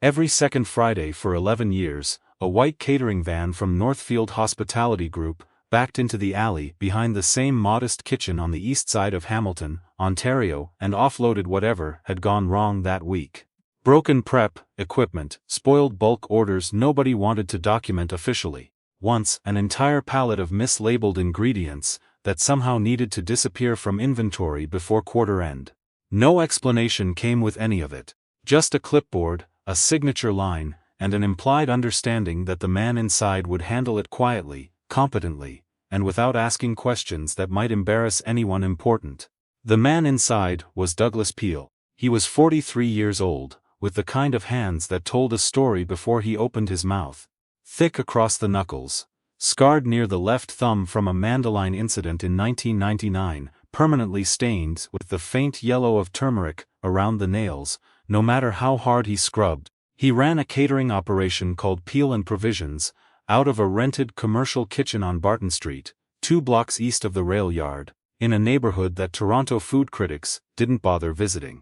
Every second Friday for 11 years, a white catering van from Northfield Hospitality Group backed into the alley behind the same modest kitchen on the east side of Hamilton, Ontario, and offloaded whatever had gone wrong that week. Broken prep equipment, spoiled bulk orders nobody wanted to document officially. Once, an entire pallet of mislabeled ingredients that somehow needed to disappear from inventory before quarter end. No explanation came with any of it. Just a clipboard, a signature line, and an implied understanding that the man inside would handle it quietly, competently, and without asking questions that might embarrass anyone important. The man inside was Douglas Peel. He was 43 years old, with the kind of hands that told a story before he opened his mouth. Thick across the knuckles, scarred near the left thumb from a mandolin incident in 1999, permanently stained with the faint yellow of turmeric around the nails, no matter how hard he scrubbed. He ran a catering operation called Peel and Provisions, out of a rented commercial kitchen on Barton Street, 2 blocks east of the rail yard, in a neighborhood that Toronto food critics didn't bother visiting.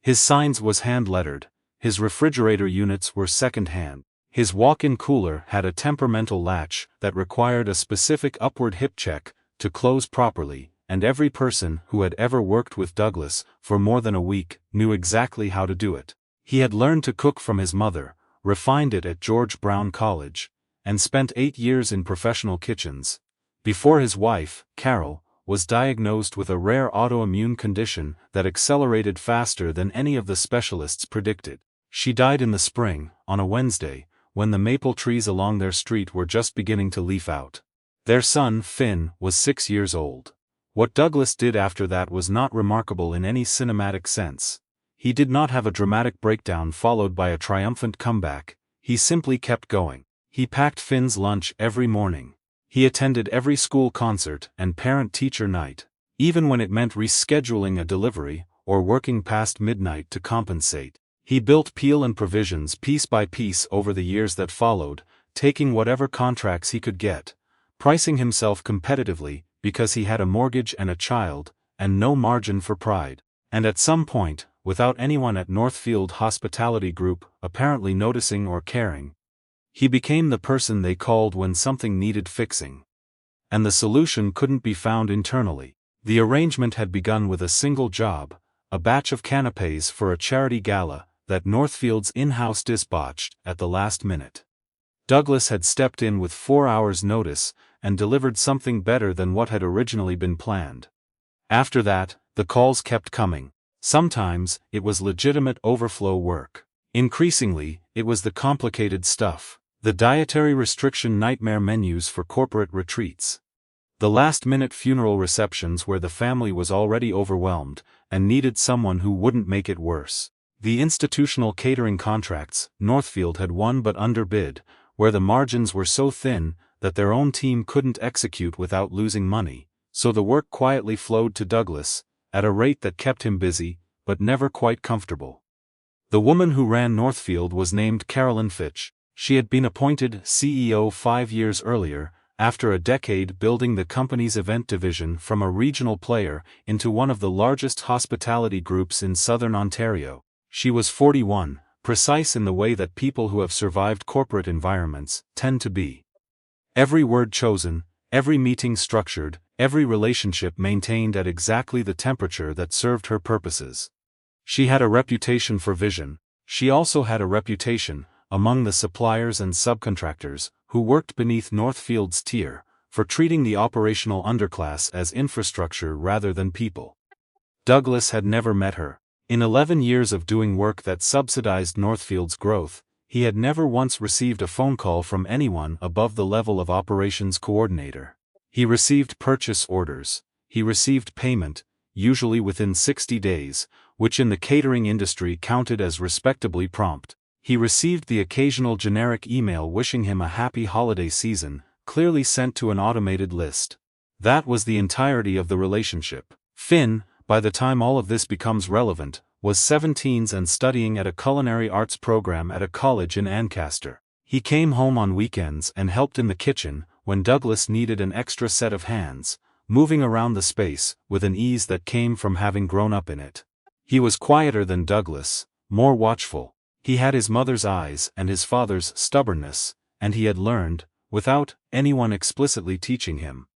His signs was hand-lettered, his refrigerator units were second-hand. His walk-in cooler had a temperamental latch that required a specific upward hip check to close properly, and every person who had ever worked with Douglas for more than a week knew exactly how to do it. He had learned to cook from his mother, refined it at George Brown College, and spent 8 years in professional kitchens, before his wife, Carol, was diagnosed with a rare autoimmune condition that accelerated faster than any of the specialists predicted. She died in the spring, on a Wednesday, when the maple trees along their street were just beginning to leaf out. Their son, Finn, was 6 years old. What Douglas did after that was not remarkable in any cinematic sense. He did not have a dramatic breakdown followed by a triumphant comeback. He simply kept going. He packed Finn's lunch every morning. He attended every school concert and parent-teacher night, even when it meant rescheduling a delivery or working past midnight to compensate. He built Peel and Provisions piece by piece over the years that followed, taking whatever contracts he could get, pricing himself competitively because he had a mortgage and a child, and no margin for pride. And at some point, without anyone at Northfield Hospitality Group apparently noticing or caring, he became the person they called when something needed fixing. And the solution couldn't be found internally. The arrangement had begun with a single job, a batch of canapés for a charity gala that Northfield's in-house dispatched at the last minute. Douglas had stepped in with 4 hours' notice and delivered something better than what had originally been planned. After that, the calls kept coming. Sometimes, it was legitimate overflow work. Increasingly, it was the complicated stuff. The dietary restriction nightmare menus for corporate retreats. The last-minute funeral receptions where the family was already overwhelmed and needed someone who wouldn't make it worse. The institutional catering contracts Northfield had won but underbid, where the margins were so thin that their own team couldn't execute without losing money, so the work quietly flowed to Douglas, at a rate that kept him busy, but never quite comfortable. The woman who ran Northfield was named Carolyn Fitch. She had been appointed CEO 5 years earlier, after a decade building the company's event division from a regional player into one of the largest hospitality groups in southern Ontario. She was 41, precise in the way that people who have survived corporate environments tend to be. Every word chosen, every meeting structured, every relationship maintained at exactly the temperature that served her purposes. She had a reputation for vision. She also had a reputation, among the suppliers and subcontractors who worked beneath Northfield's tier, for treating the operational underclass as infrastructure rather than people. Douglas had never met her. In 11 years of doing work that subsidized Northfield's growth, he had never once received a phone call from anyone above the level of operations coordinator. He received purchase orders. He received payment, usually within 60 days, which in the catering industry counted as respectably prompt. He received the occasional generic email wishing him a happy holiday season, clearly sent to an automated list. That was the entirety of the relationship. Finn, by the time all of this becomes relevant, was 17 and studying at a culinary arts program at a college in Ancaster. He came home on weekends and helped in the kitchen when Douglas needed an extra set of hands, moving around the space with an ease that came from having grown up in it. He was quieter than Douglas, more watchful. He had his mother's eyes and his father's stubbornness, and he had learned, without anyone explicitly teaching him,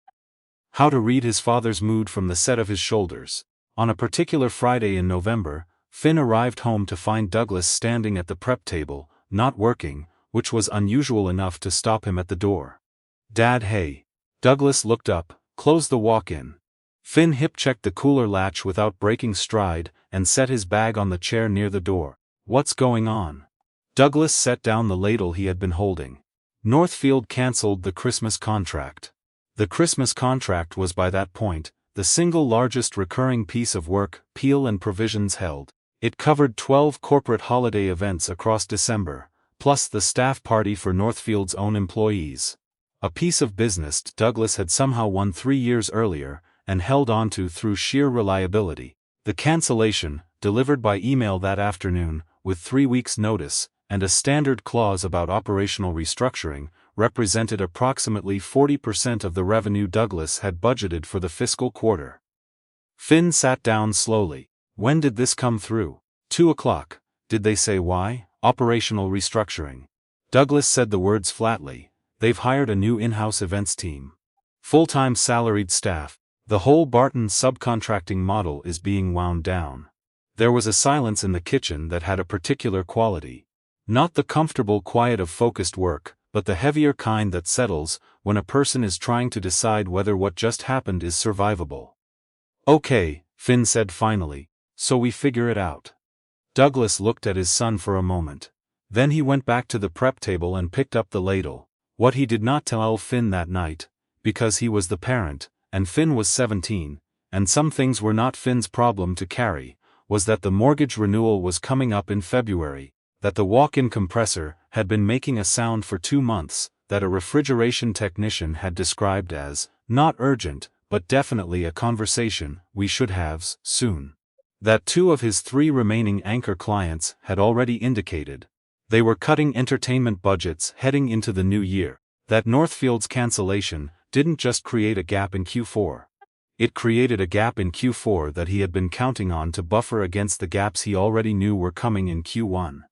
how to read his father's mood from the set of his shoulders. On a particular Friday in November, Finn arrived home to find Douglas standing at the prep table, not working, which was unusual enough to stop him at the door. "Dad, hey." Douglas looked up, closed the walk-in. Finn hip-checked the cooler latch without breaking stride, and set his bag on the chair near the door. "What's going on?" Douglas set down the ladle he had been holding. Northfield cancelled the Christmas contract. The Christmas contract was by that point the single largest recurring piece of work Peel and Provisions held. It covered 12 corporate holiday events across December, plus the staff party for Northfield's own employees. A piece of business Douglas had somehow won 3 years earlier, and held on to through sheer reliability. The cancellation, delivered by email that afternoon, with 3 weeks' notice, and a standard clause about operational restructuring, represented approximately 40% of the revenue Douglas had budgeted for the fiscal quarter. Finn sat down slowly. "When did this come through?" 2 o'clock. "Did they say why?" "Operational restructuring." Douglas said the words flatly. "They've hired a new in-house events team. Full-time salaried staff. The whole Barton subcontracting model is being wound down." There was a silence in the kitchen that had a particular quality. Not the comfortable quiet of focused work, but the heavier kind that settles when a person is trying to decide whether what just happened is survivable. "Okay," Finn said finally, "so we figure it out." Douglas looked at his son for a moment. Then he went back to the prep table and picked up the ladle. What he did not tell Finn that night, because he was the parent, and Finn was 17, and some things were not Finn's problem to carry, was that the mortgage renewal was coming up in February, that the walk-in compressor had been making a sound for 2 months, that a refrigeration technician had described as, not urgent, but definitely a conversation we should have soon. That 2 of his 3 remaining anchor clients had already indicated they were cutting entertainment budgets heading into the new year. That Northfield's cancellation didn't just create a gap in Q4. It created a gap in Q4 that he had been counting on to buffer against the gaps he already knew were coming in Q1.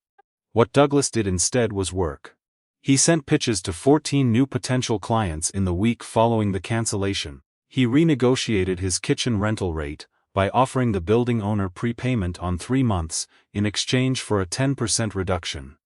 What Douglas did instead was work. He sent pitches to 14 new potential clients in the week following the cancellation. He renegotiated his kitchen rental rate by offering the building owner prepayment on 3 months in exchange for a 10% reduction.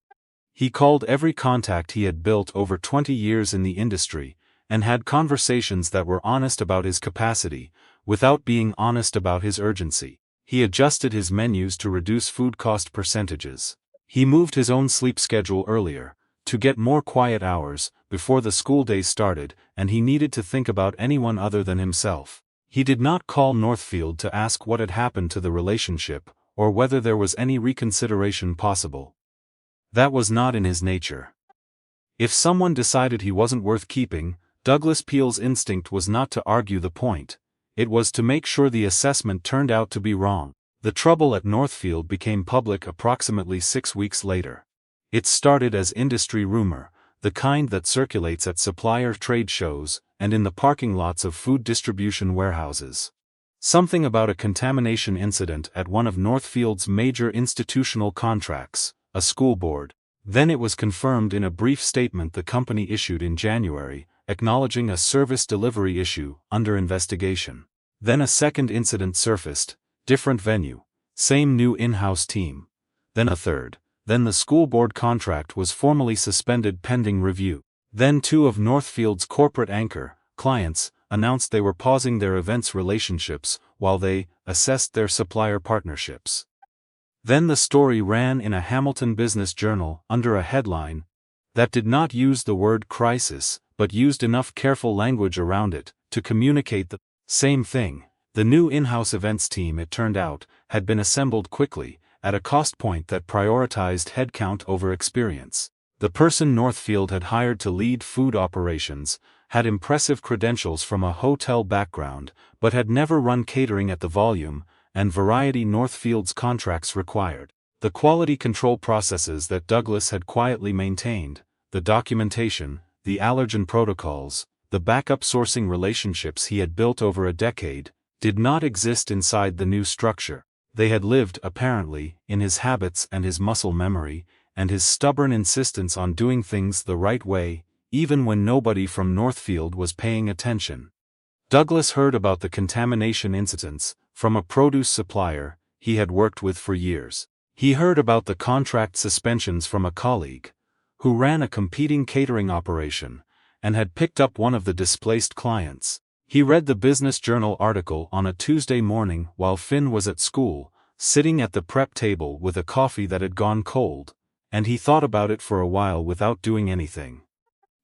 He called every contact he had built over 20 years in the industry, and had conversations that were honest about his capacity, without being honest about his urgency. He adjusted his menus to reduce food cost percentages. He moved his own sleep schedule earlier, to get more quiet hours, before the school day started, and he needed to think about anyone other than himself. He did not call Northfield to ask what had happened to the relationship, or whether there was any reconsideration possible. That was not in his nature. If someone decided he wasn't worth keeping, Douglas Peel's instinct was not to argue the point. It was to make sure the assessment turned out to be wrong. The trouble at Northfield became public approximately 6 weeks later. It started as industry rumor, the kind that circulates at supplier trade shows and in the parking lots of food distribution warehouses. Something about a contamination incident at one of Northfield's major institutional contracts, a school board. Then it was confirmed in a brief statement the company issued in January, acknowledging a service delivery issue under investigation. Then a second incident surfaced, different venue, same new in-house team. Then a third. Then the school board contract was formally suspended pending review. Then 2 of Northfield's corporate anchor clients announced they were pausing their events relationships while they assessed their supplier partnerships. Then the story ran in a Hamilton business journal under a headline that did not use the word crisis, but used enough careful language around it to communicate the same thing. The new in-house events team, it turned out, had been assembled quickly, at a cost point that prioritized headcount over experience. The person Northfield had hired to lead food operations had impressive credentials from a hotel background, but had never run catering at the volume and variety Northfield's contracts required. The quality control processes that Douglas had quietly maintained, the documentation, the allergen protocols, the backup sourcing relationships he had built over a decade, did not exist inside the new structure. They had lived, apparently, in his habits and his muscle memory, and his stubborn insistence on doing things the right way, even when nobody from Northfield was paying attention. Douglas heard about the contamination incidents from a produce supplier he had worked with for years. He heard about the contract suspensions from a colleague who ran a competing catering operation and had picked up one of the displaced clients. He read the Business Journal article on a Tuesday morning while Finn was at school, sitting at the prep table with a coffee that had gone cold, and he thought about it for a while without doing anything.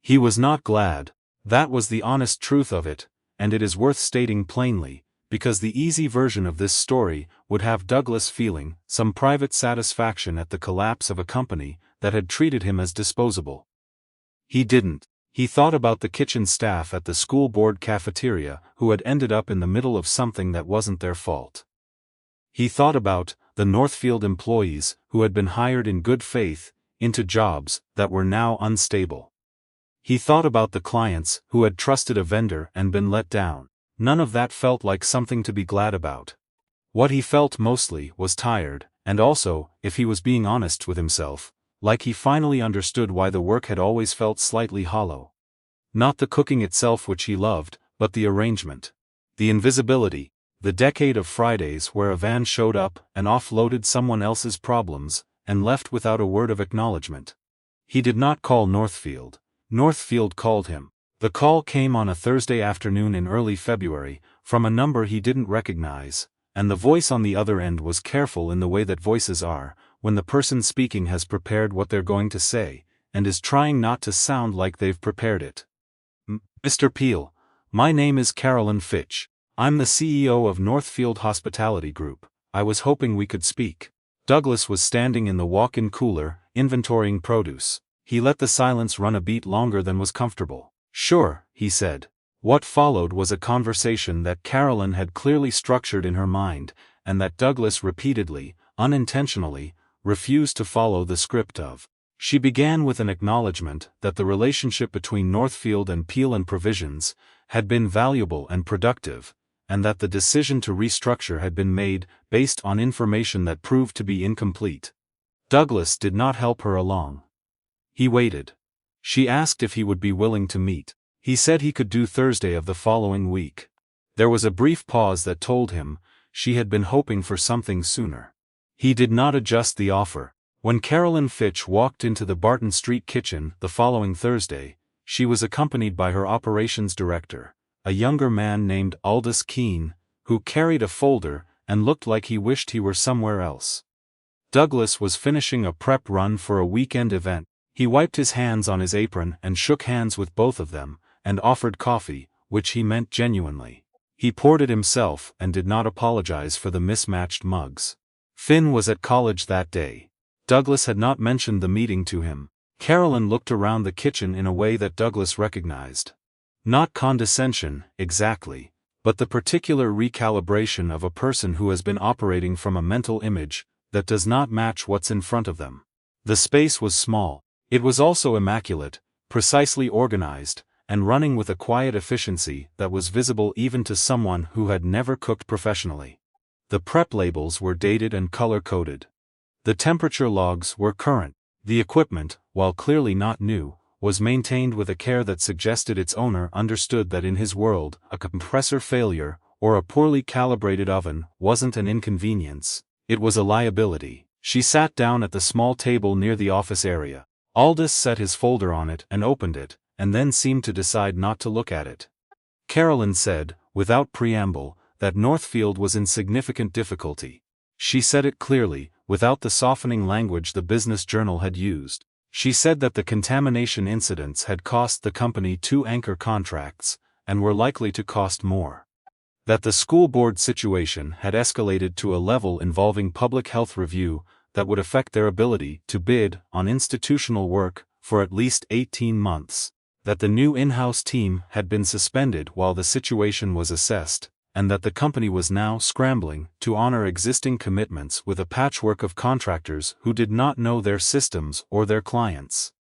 He was not glad. That was the honest truth of it, and it is worth stating plainly, because the easy version of this story would have Douglas feeling some private satisfaction at the collapse of a company that had treated him as disposable. He didn't. He thought about the kitchen staff at the school board cafeteria who had ended up in the middle of something that wasn't their fault. He thought about the Northfield employees who had been hired in good faith into jobs that were now unstable. He thought about the clients who had trusted a vendor and been let down. None of that felt like something to be glad about. What he felt mostly was tired, and also, if he was being honest with himself, like he finally understood why the work had always felt slightly hollow. Not the cooking itself which he loved, but the arrangement. The invisibility. The decade of Fridays where a van showed up and offloaded someone else's problems, and left without a word of acknowledgement. He did not call Northfield. Northfield called him. The call came on a Thursday afternoon in early February, from a number he didn't recognize, and the voice on the other end was careful in the way that voices are, when the person speaking has prepared what they're going to say, and is trying not to sound like they've prepared it. Mr. Peel, my name is Carolyn Fitch. I'm the CEO of Northfield Hospitality Group. I was hoping we could speak. Douglas was standing in the walk-in cooler, inventorying produce. He let the silence run a beat longer than was comfortable. Sure, he said. What followed was a conversation that Carolyn had clearly structured in her mind, and that Douglas repeatedly, unintentionally, refused to follow the script of. She began with an acknowledgement that the relationship between Northfield and Peel and Provisions had been valuable and productive, and that the decision to restructure had been made based on information that proved to be incomplete. Douglas did not help her along. He waited. She asked if he would be willing to meet. He said he could do Thursday of the following week. There was a brief pause that told him she had been hoping for something sooner. He did not adjust the offer. When Carolyn Fitch walked into the Barton Street kitchen the following Thursday, she was accompanied by her operations director, a younger man named Aldous Keene, who carried a folder and looked like he wished he were somewhere else. Douglas was finishing a prep run for a weekend event. He wiped his hands on his apron and shook hands with both of them, and offered coffee, which he meant genuinely. He poured it himself and did not apologize for the mismatched mugs. Finn was at college that day. Douglas had not mentioned the meeting to him. Carolyn looked around the kitchen in a way that Douglas recognized. Not condescension, exactly, but the particular recalibration of a person who has been operating from a mental image that does not match what's in front of them. The space was small. It was also immaculate, precisely organized, and running with a quiet efficiency that was visible even to someone who had never cooked professionally. The prep labels were dated and color-coded. The temperature logs were current. The equipment, while clearly not new, was maintained with a care that suggested its owner understood that in his world, a compressor failure, or a poorly calibrated oven, wasn't an inconvenience. It was a liability. She sat down at the small table near the office area. Aldous set his folder on it and opened it, and then seemed to decide not to look at it. Carolyn said, without preamble, that Northfield was in significant difficulty. She said it clearly, without the softening language the Business Journal had used. She said that the contamination incidents had cost the company 2 anchor contracts, and were likely to cost more. That the school board situation had escalated to a level involving public health review that would affect their ability to bid on institutional work for at least 18 months, that the new in-house team had been suspended while the situation was assessed, and that the company was now scrambling to honor existing commitments with a patchwork of contractors who did not know their systems or their clients.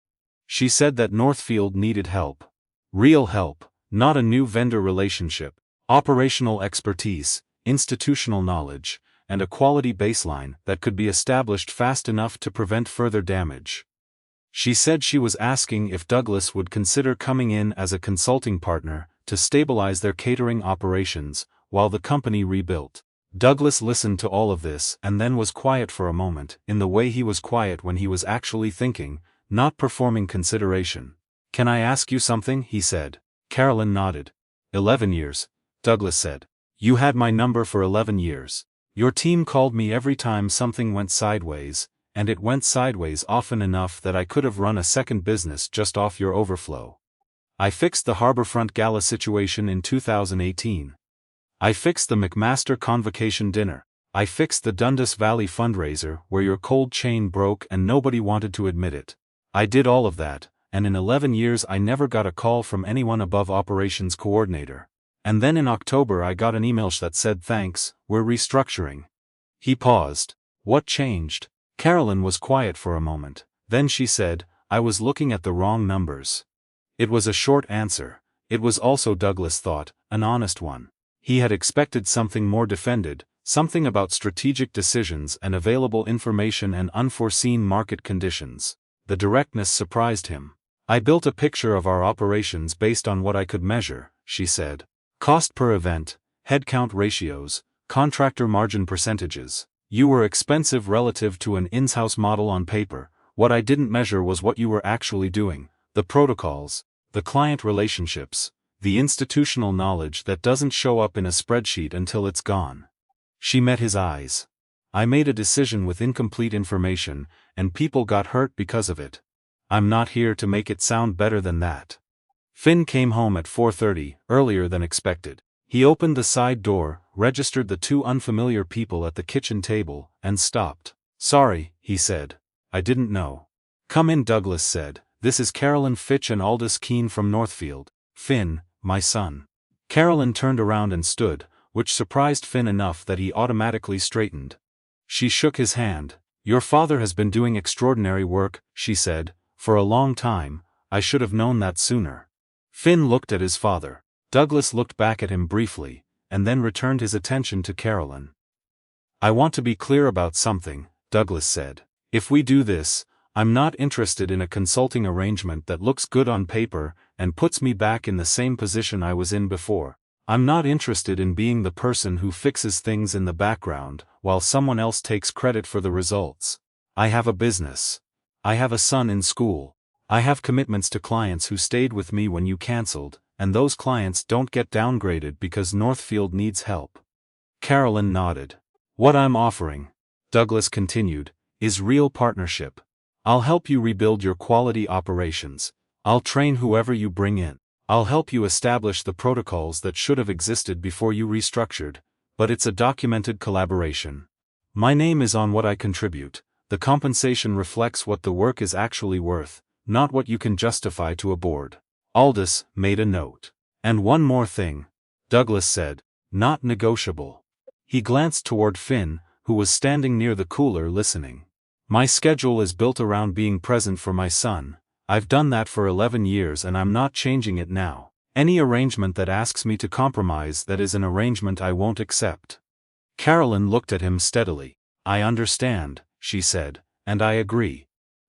She said that Northfield needed help. Real help, not a new vendor relationship, operational expertise, institutional knowledge, and a quality baseline that could be established fast enough to prevent further damage. She said she was asking if Douglas would consider coming in as a consulting partner to stabilize their catering operations while the company rebuilt. Douglas listened to all of this and then was quiet for a moment, in the way he was quiet when he was actually thinking, not performing consideration. "Can I ask you something?" he said. Carolyn nodded. 11 years, Douglas said. "You had my number for 11 years. Your team called me every time something went sideways, and it went sideways often enough that I could have run a second business just off your overflow. I fixed the Harborfront Gala situation in 2018. I fixed the McMaster Convocation dinner. I fixed the Dundas Valley fundraiser where your cold chain broke and nobody wanted to admit it. I did all of that, and in 11 years I never got a call from anyone above operations coordinator. And then in October I got an email that said thanks, we're restructuring." He paused. "What changed?" Carolyn was quiet for a moment. Then she said, "I was looking at the wrong numbers." It was a short answer. It was also, Douglas thought, an honest one. He had expected something more defended, something about strategic decisions and available information and unforeseen market conditions. The directness surprised him. "I built a picture of our operations based on what I could measure," she said. "Cost per event, headcount ratios, contractor margin percentages. You were expensive relative to an in-house model on paper. What I didn't measure was what you were actually doing, the protocols, the client relationships, the institutional knowledge that doesn't show up in a spreadsheet until it's gone." She met his eyes. "I made a decision with incomplete information, and people got hurt because of it. I'm not here to make it sound better than that." Finn came home at 4:30, earlier than expected. He opened the side door, registered the two unfamiliar people at the kitchen table, and stopped. "Sorry," he said. "I didn't know." "Come in," Douglas said. "This is Carolyn Fitch and Aldous Keene from Northfield. Finn, my son." Carolyn turned around and stood, which surprised Finn enough that he automatically straightened. She shook his hand. "Your father has been doing extraordinary work," she said, "for a long time. I should have known that sooner." Finn looked at his father. Douglas looked back at him briefly, and then returned his attention to Carolyn. "I want to be clear about something," Douglas said. "If we do this, I'm not interested in a consulting arrangement that looks good on paper and puts me back in the same position I was in before. I'm not interested in being the person who fixes things in the background while someone else takes credit for the results. I have a business. I have a son in school. I have commitments to clients who stayed with me when you canceled, and those clients don't get downgraded because Northfield needs help." Carolyn nodded. "What I'm offering," Douglas continued, "is real partnership. I'll help you rebuild your quality operations. I'll train whoever you bring in. I'll help you establish the protocols that should have existed before you restructured, but it's a documented collaboration. My name is on what I contribute. The compensation reflects what the work is actually worth, not what you can justify to a board." Aldous made a note. "And one more thing," Douglas said, "not negotiable." He glanced toward Finn, who was standing near the cooler listening. "My schedule is built around being present for my son. I've done that for 11 years and I'm not changing it now. Any arrangement that asks me to compromise that is an arrangement I won't accept." Carolyn looked at him steadily. "I understand," she said, "and I agree."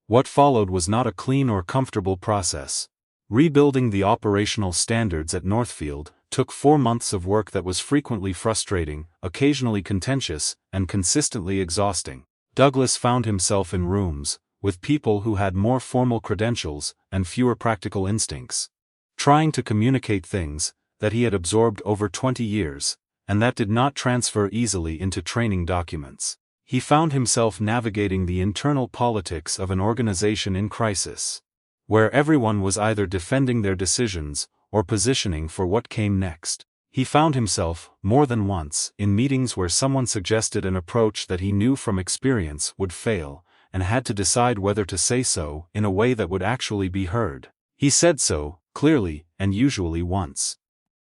What followed was not a clean or comfortable process. Rebuilding the operational standards at Northfield took 4 months of work that was frequently frustrating, occasionally contentious, and consistently exhausting. Douglas found himself in rooms with people who had more formal credentials and fewer practical instincts, trying to communicate things that he had absorbed over 20 years, and that did not transfer easily into training documents. He found himself navigating the internal politics of an organization in crisis, where everyone was either defending their decisions or positioning for what came next. He found himself, more than once, in meetings where someone suggested an approach that he knew from experience would fail, and had to decide whether to say so in a way that would actually be heard. He said so, clearly, and usually once.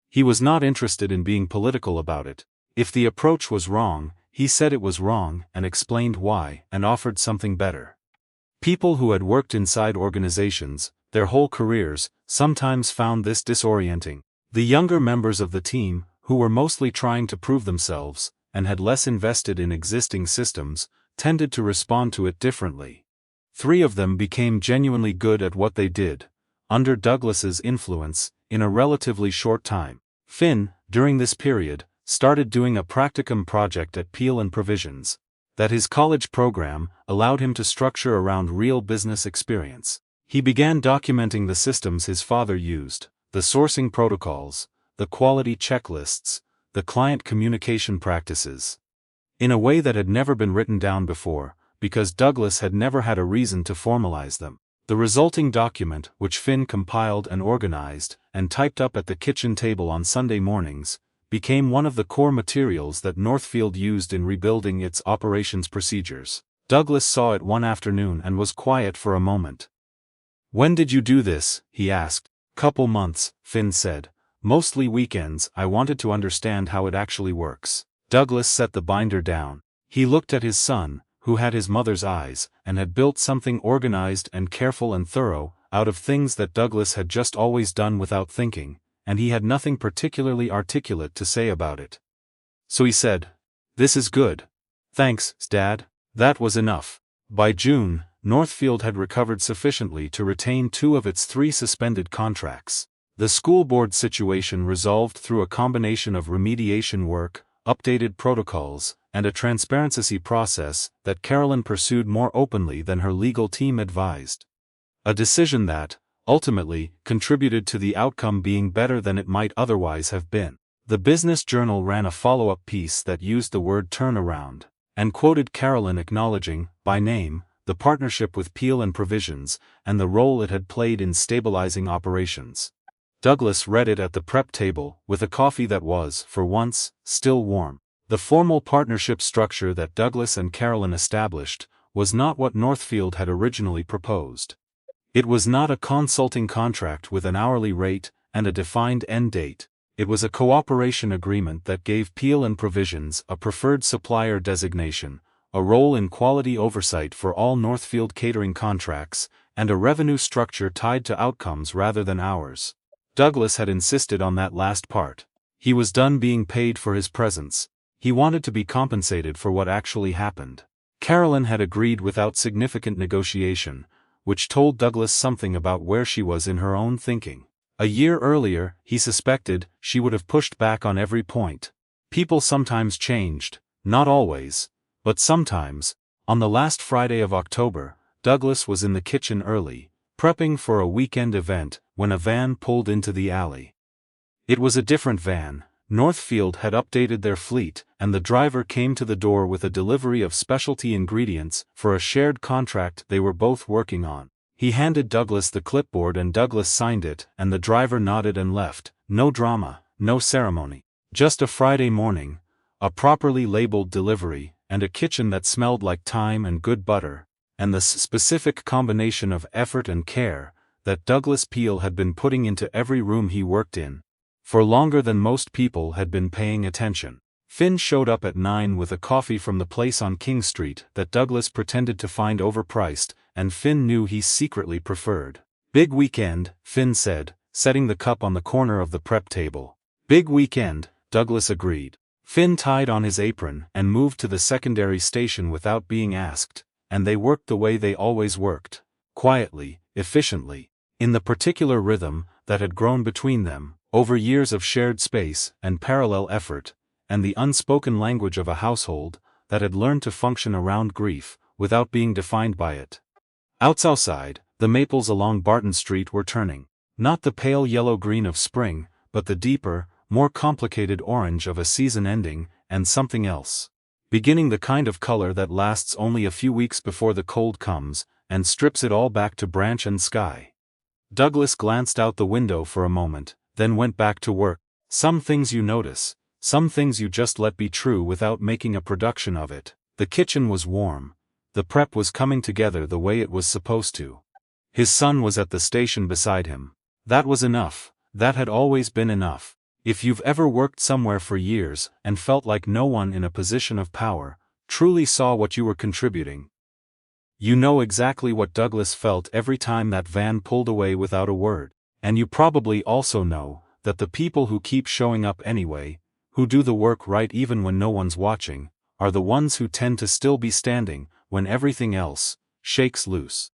He was not interested in being political about it. If the approach was wrong, he said it was wrong and explained why and offered something better. People who had worked inside organizations, their whole careers, sometimes found this disorienting. The younger members of the team, who were mostly trying to prove themselves, and had less invested in existing systems, tended to respond to it differently. 3 of them became genuinely good at what they did, under Douglas's influence, in a relatively short time. Finn, during this period, started doing a practicum project at Peel & Provisions. That his college program allowed him to structure around real business experience. He began documenting the systems his father used, the sourcing protocols, the quality checklists, the client communication practices, in a way that had never been written down before, because Douglas had never had a reason to formalize them. The resulting document, which Finn compiled and organized, and typed up at the kitchen table on Sunday mornings, became one of the core materials that Northfield used in rebuilding its operations procedures. Douglas saw it one afternoon and was quiet for a moment. "When did you do this?" he asked. "Couple months," Finn said. "Mostly weekends. I wanted to understand how it actually works." Douglas set the binder down. He looked at his son, who had his mother's eyes, and had built something organized and careful and thorough, out of things that Douglas had just always done without thinking, and he had nothing particularly articulate to say about it. So he said, "This is good. Thanks, Dad." That was enough. By June, Northfield had recovered sufficiently to retain 2 of its 3 suspended contracts. The school board situation resolved through a combination of remediation work, updated protocols, and a transparency process that Carolyn pursued more openly than her legal team advised. A decision that, ultimately, contributed to the outcome being better than it might otherwise have been. The Business Journal ran a follow-up piece that used the word turnaround, and quoted Carolyn acknowledging, by name, the partnership with Peel & Provisions, and the role it had played in stabilizing operations. Douglas read it at the prep table, with a coffee that was, for once, still warm. The formal partnership structure that Douglas and Carolyn established was not what Northfield had originally proposed. It was not a consulting contract with an hourly rate and a defined end date. It was a cooperation agreement that gave Peel & Provisions a preferred supplier designation, a role in quality oversight for all Northfield catering contracts, and a revenue structure tied to outcomes rather than hours. Douglas had insisted on that last part. He was done being paid for his presence. He wanted to be compensated for what actually happened. Carolyn had agreed without significant negotiation, which told Douglas something about where she was in her own thinking. A year earlier, he suspected, she would have pushed back on every point. People sometimes changed, not always, but sometimes. On the last Friday of October, Douglas was in the kitchen early, prepping for a weekend event, when a van pulled into the alley. It was a different van. Northfield had updated their fleet, and the driver came to the door with a delivery of specialty ingredients for a shared contract they were both working on. He handed Douglas the clipboard and Douglas signed it, and the driver nodded and left. No drama, no ceremony. Just a Friday morning, a properly labeled delivery, and a kitchen that smelled like thyme and good butter, and the specific combination of effort and care that Douglas Peel had been putting into every room he worked in, for longer than most people had been paying attention. Finn showed up at 9 with a coffee from the place on King Street that Douglas pretended to find overpriced, and Finn knew he secretly preferred. "Big weekend," Finn said, setting the cup on the corner of the prep table. "Big weekend," Douglas agreed. Finn tied on his apron and moved to the secondary station without being asked, and they worked the way they always worked, quietly, efficiently, in the particular rhythm that had grown between them, over years of shared space and parallel effort, and the unspoken language of a household that had learned to function around grief, without being defined by it. Outside, the maples along Barton Street were turning, not the pale yellow-green of spring, but the deeper, more complicated orange of a season ending, and something else. Beginning the kind of color that lasts only a few weeks before the cold comes, and strips it all back to branch and sky. Douglas glanced out the window for a moment, then went back to work. Some things you notice, some things you just let be true without making a production of it. The kitchen was warm. The prep was coming together the way it was supposed to. His son was at the station beside him. That was enough. That had always been enough. If you've ever worked somewhere for years and felt like no one in a position of power truly saw what you were contributing, you know exactly what Douglas felt every time that van pulled away without a word. And you probably also know that the people who keep showing up anyway who do the work right even when no one's watching, are the ones who tend to still be standing when everything else shakes loose.